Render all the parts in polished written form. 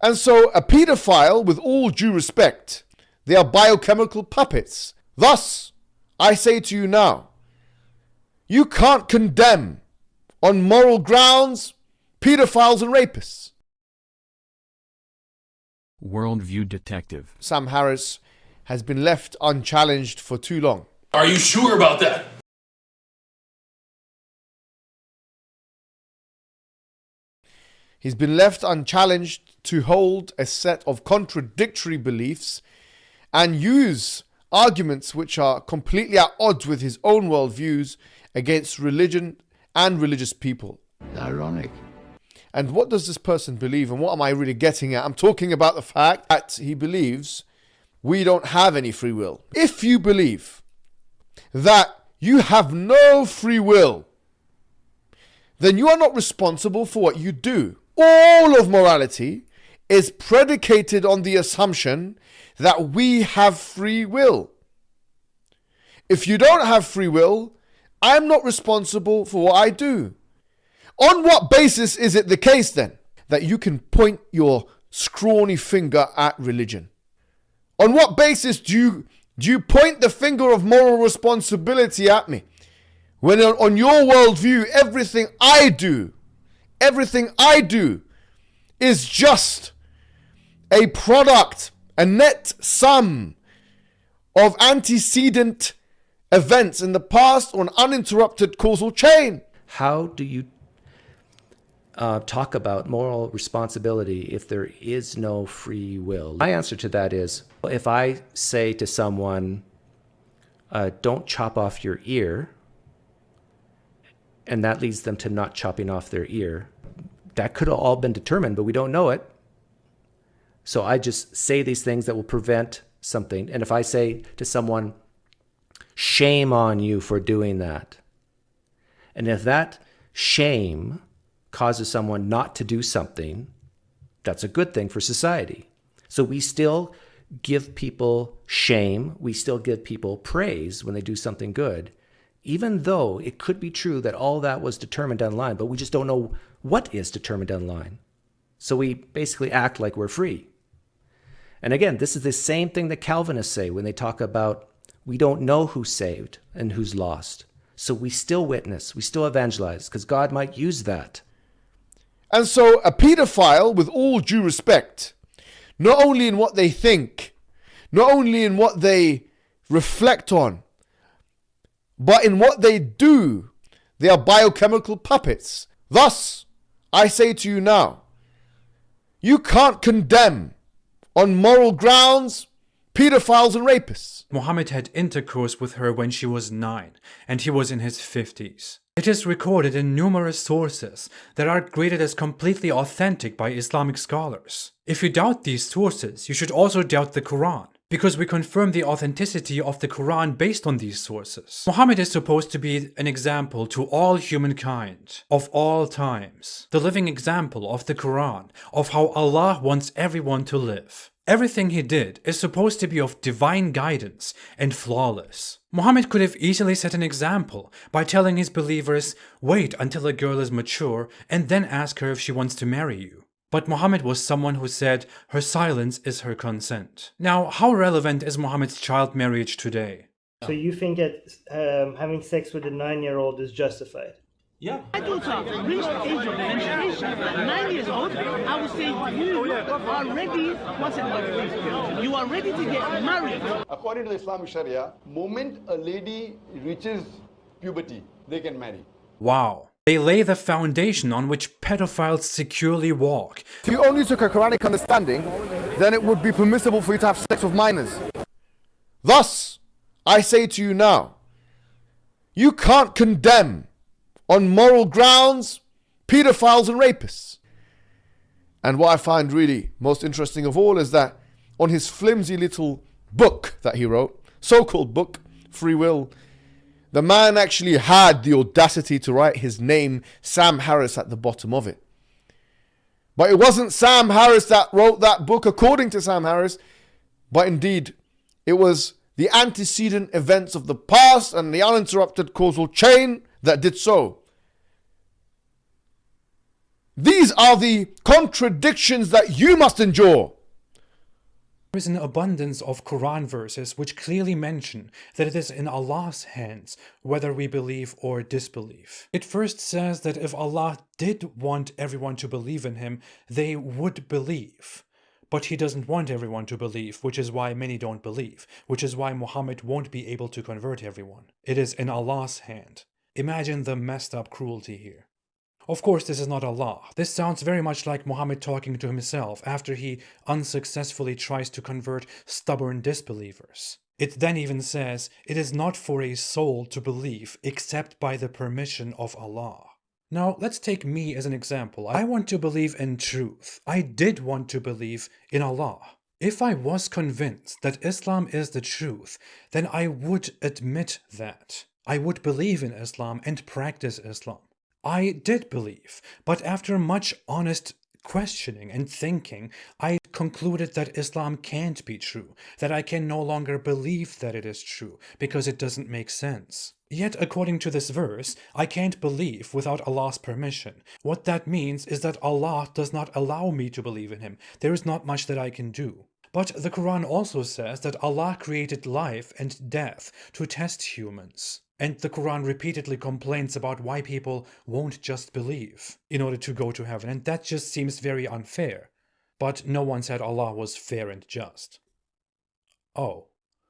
And so a pedophile, with all due respect, they are biochemical puppets. Thus, I say to you now, you can't condemn on moral grounds pedophiles and rapists. Worldview detective. Sam Harris has been left unchallenged for too long. Are you sure about that? He's been left unchallenged to hold a set of contradictory beliefs and use arguments which are completely at odds with his own worldviews against religion and religious people. Ironic. And what does this person believe, and what am I really getting at? I'm talking about the fact that he believes we don't have any free will. If you believe that you have no free will, then you are not responsible for what you do. All of morality is predicated on the assumption that we have free will. If you don't have free will, I'm not responsible for what I do. On what basis is it the case then that you can point your scrawny finger at religion? On what basis do you point the finger of moral responsibility at me? When on your worldview, everything I do is just a product, a net sum of antecedent events in the past or an uninterrupted causal chain. How do you talk about moral responsibility if there is no free will? My answer to that is, if I say to someone, don't chop off your ear, and that leads them to not chopping off their ear, that could have all been determined, but we don't know it. So I just say these things that will prevent something. And if I say to someone, shame on you for doing that, and if that shame causes someone not to do something, that's a good thing for society. So we still give people shame. We still give people praise when they do something good, even though it could be true that all that was determined down the line, but we just don't know what is determined down the line. So we basically act like we're free. And again, this is the same thing that Calvinists say when they talk about we don't know who's saved and who's lost. So we still witness, we still evangelize, because God might use that. And so a pedophile, with all due respect, not only in what they think, not only in what they reflect on, but in what they do, they are biochemical puppets. Thus, I say to you now, you can't condemn on moral grounds pedophiles and rapists. Muhammad had intercourse with her when she was 9, and he was in his 50s. It is recorded in numerous sources that are graded as completely authentic by Islamic scholars. If you doubt these sources, you should also doubt the Quran, because we confirm the authenticity of the Quran based on these sources. Muhammad is supposed to be an example to all humankind, of all times. The living example of the Quran, of how Allah wants everyone to live. Everything he did is supposed to be of divine guidance and flawless. Muhammad could have easily set an example by telling his believers, wait until a girl is mature and then ask her if she wants to marry you. But Muhammad was someone who said her silence is her consent. Now, how relevant is Muhammad's child marriage today? So you think that having sex with a 9-year-old is justified? Yeah. My daughter reached the age of menstruation, 9 years old. I would say you are ready. What's it? You are ready to get married. According to the Islamic Sharia, moment a lady reaches puberty, they can marry. Wow. They lay the foundation on which pedophiles securely walk. If you only took a Quranic understanding, then it would be permissible for you to have sex with minors. Thus, I say to you now, you can't condemn on moral grounds pedophiles and rapists. And what I find really most interesting of all is that on his flimsy little book that he wrote, so-called book, Free Will, the man actually had the audacity to write his name, Sam Harris, at the bottom of it. But it wasn't Sam Harris that wrote that book according to Sam Harris, but indeed it was the antecedent events of the past and the uninterrupted causal chain that did so. These are the contradictions that you must endure. There is an abundance of Quran verses which clearly mention that it is in Allah's hands whether we believe or disbelieve. It first says that if Allah did want everyone to believe in Him, they would believe. But He doesn't want everyone to believe, which is why many don't believe, which is why Muhammad won't be able to convert everyone. It is in Allah's hand. Imagine the messed up cruelty here. Of course, this is not Allah. This sounds very much like Muhammad talking to himself after he unsuccessfully tries to convert stubborn disbelievers. It then even says, it is not for a soul to believe except by the permission of Allah. Now, let's take me as an example. I want to believe in truth. I did want to believe in Allah. If I was convinced that Islam is the truth, then I would admit that. I would believe in Islam and practice Islam. I did believe, but after much honest questioning and thinking, I concluded that Islam can't be true, that I can no longer believe that it is true, because it doesn't make sense. Yet, according to this verse, I can't believe without Allah's permission. What that means is that Allah does not allow me to believe in Him. There is not much that I can do. But the Quran also says that Allah created life and death to test humans. And the Quran repeatedly complains about why people won't just believe in order to go to heaven, and that just seems very unfair. But no one said Allah was fair and just. Oh.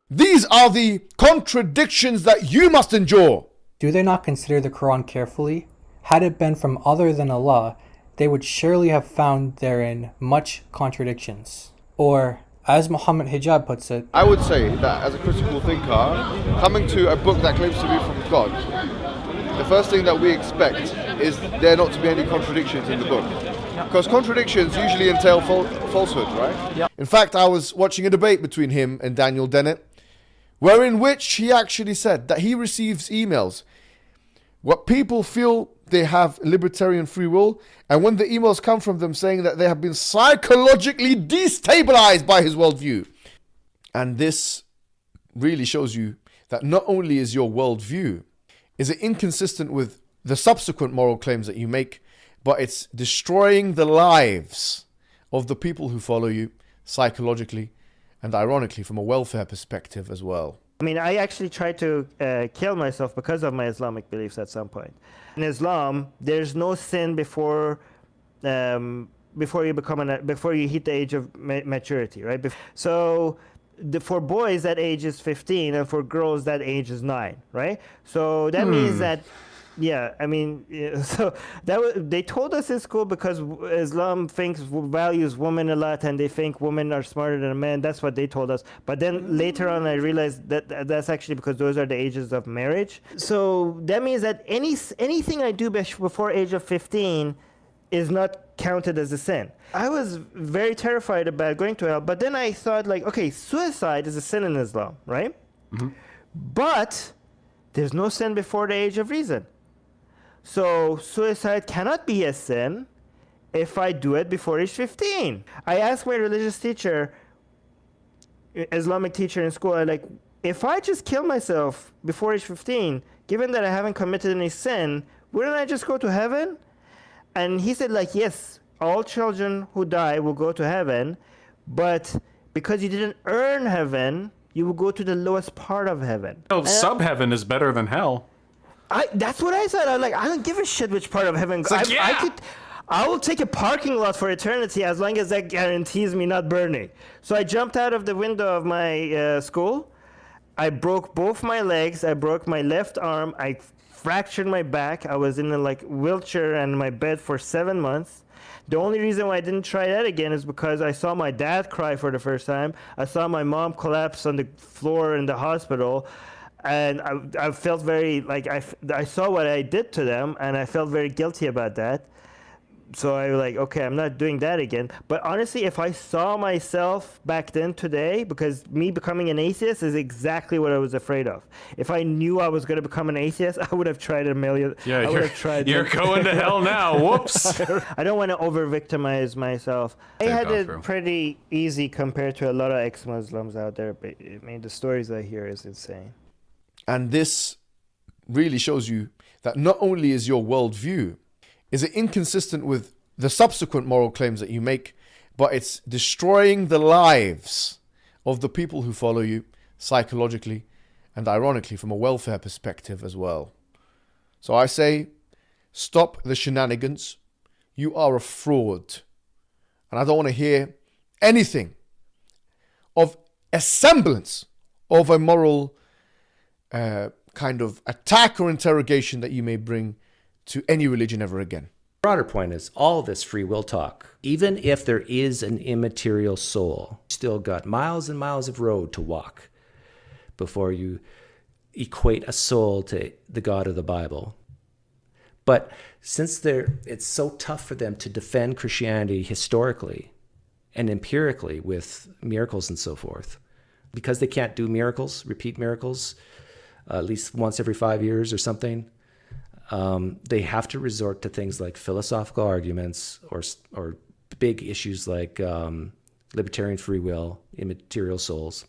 These are the contradictions that you must endure. Do they not consider the Quran carefully? Had it been from other than Allah, they would surely have found therein much contradictions. Or, as Muhammad Hijab puts it, I would say that as a critical thinker, coming to a book that claims to be from God, the first thing that we expect is there not to be any contradictions in the book. Because contradictions usually entail falsehood, right? Yep. In fact, I was watching a debate between him and Daniel Dennett, wherein which he actually said that he receives emails what people feel they have libertarian free will, and when the emails come from them saying that they have been psychologically destabilized by his worldview. And this really shows you that not only is your worldview, is it inconsistent with the subsequent moral claims that you make, but it's destroying the lives of the people who follow you psychologically and ironically from a welfare perspective as well. I mean, I actually tried to kill myself because of my Islamic beliefs at some point. In Islam, there's no sin before you hit the age of maturity, right? So for boys, that age is 15, and for girls, that age is 9, right? So that means that, yeah, I mean, so they told us in school because Islam values women a lot, and they think women are smarter than men. That's what they told us. But then later on, I realized that that's actually because those are the ages of marriage. So that means that anything I do before age of 15 is not counted as a sin. I was very terrified about going to hell, but then I thought, like, okay, suicide is a sin in Islam, right? Mm-hmm. But there's no sin before the age of reason. So suicide cannot be a sin if I do it before age 15. I asked my religious teacher, Islamic teacher in school, if I just kill myself before age 15, given that I haven't committed any sin, wouldn't I just go to heaven? And he said, yes, all children who die will go to heaven, but because you didn't earn heaven, you will go to the lowest part of heaven. Oh, sub-heaven is better than hell. That's what I said. I'm like, I don't give a shit which part of heaven. I will take a parking lot for eternity as long as that guarantees me not burning. So I jumped out of the window of my school. I broke both my legs. I broke my left arm. I fractured my back. I was in a wheelchair and my bed for 7 months. The only reason why I didn't try that again is because I saw my dad cry for the first time. I saw my mom collapse on the floor in the hospital. And I felt very, I saw what I did to them, and I felt very guilty about that. So I was like, okay, I'm not doing that again. But honestly, if I saw myself back then today, because me becoming an atheist is exactly what I was afraid of. If I knew I was going to become an atheist, I would have tried a million. Yeah, you're going to hell now. Whoops. I don't want to over-victimize myself. I had it pretty easy compared to a lot of ex-Muslims out there. But, I mean, the stories I hear is insane. And this really shows you that not only is your worldview, is it inconsistent with the subsequent moral claims that you make, but it's destroying the lives of the people who follow you psychologically and ironically from a welfare perspective as well. So I say, stop the shenanigans. You are a fraud. And I don't want to hear anything of a semblance of a moral kind of attack or interrogation that you may bring to any religion ever again. Broader point is all this free will talk. Even if there is an immaterial soul, you still got miles and miles of road to walk before you equate a soul to the God of the Bible. But since it's so tough for them to defend Christianity historically and empirically with miracles and so forth, because they can't do miracles, repeat miracles, at least once every 5 years or something, they have to resort to things like philosophical arguments or big issues like libertarian free will, immaterial souls.